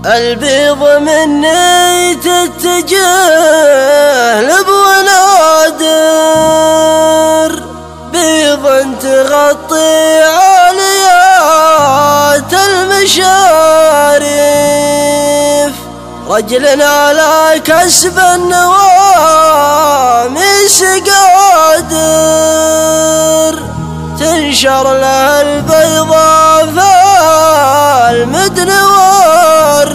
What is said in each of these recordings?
البيض مني تتجه لابو نادر، بيض تغطي عاليات المشارف، رجل على كسب النواميس قادر، تنشر له البيضاء فالمدن والريف.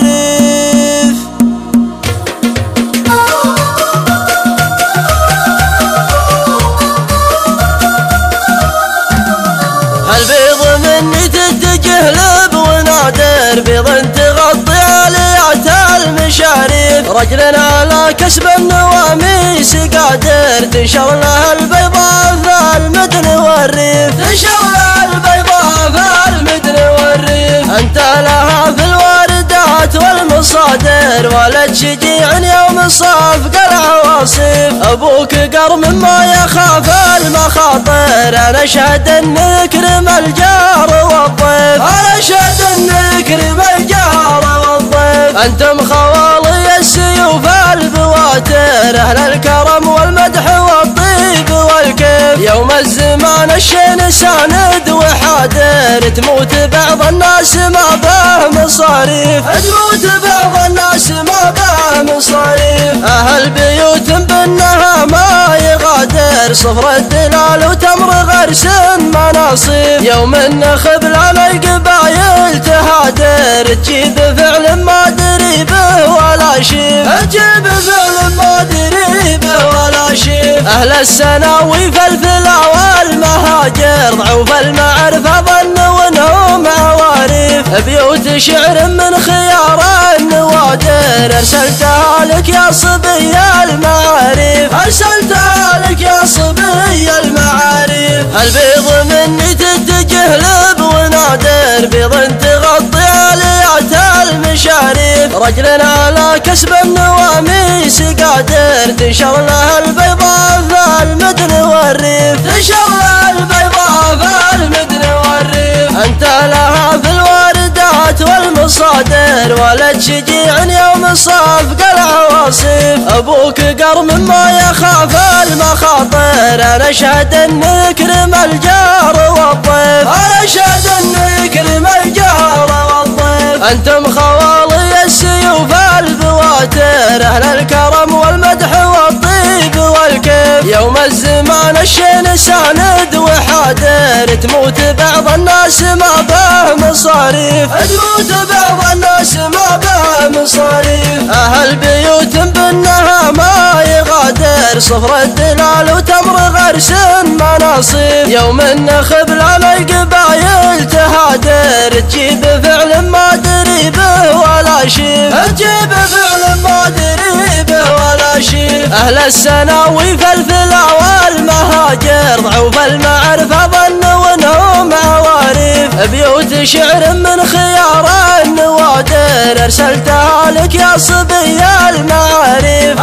البيض مني تتجه لابو نادر، بيض تغطي عاليات المشارف، رجل على كسب النواميس قادر، تنشر له البيضاء فالمدن والريف، تنشر له البيضاء فالمدن والريف. انت لها في الواردات والمصادر، ولد شجيع يوم صافق العواصف، ابوك قرم ما يخاف المخاطر، انا اشهد ان نكرم الجار والضيف، انا اشهد ان نكرم الجار والضيف. انتم خوالي السيوف البواتر، اهل الكرم والمدح والطيب والكيف، يوم الزمان الشين ساند وحادر، تموت بعض الناس ما به مصاريف، تموت بعض الناس ما به مصاريف. اهل بيوت بالنها ما يغادر، صفر الدلال وتمر غرس مناصيف، يوم النخب على القبايل تهادر، تجيب فعل ما دري به ولا شيف، تجيب فعل ما دري به ولا شيف. اهل السناوي فالفلا والمهاجر، ضعوف المعرفة ظنوا انهم عوارف، بيوت شعر من خيار النوادر، ارسلتها لك يا صبي المعارف، ارسلتها لك يا صبي المعارف. البيض مني تتجه لابو نادر، بيض تغطي عاليات المشارف، رجل على كسب النواميس قادر، تنشر له البيضاء فالمدن والريف، تنشر له البيضاء فالمدن والريف. انت لها في الواردات والمصادر، ولد شجيع يوم صافق العواصف، ابوك قرم ما يخاف المخاطر، انا اشهد ان نكرم الجار والضيف، انا اشهد ان نكرم الجار والضيف. انتم خوالي السيوف البواتر، اهل الكرم والمدح والطيب والكيف، يوم الزمان الشين ساند وحادر، تموت بعض الناس ما به مصاريف، تموت بعض الناس ما به مصاريف. اهل بيوت بالنها ما يغادر، صفر الدلال وتمر غرس مناصيف، يوم النخب على القبايل تهادر، تجيب فعل ما دري به ولا شيف، تجيب فعل ما دري به ولا شيف. اهل السناوي فالفلا والمهاجر، ضعوف المعرفة ظنوا انهم عوارف، بيوت شعر من خيار النوادر، ارسلتها لك يا صبي المعارف،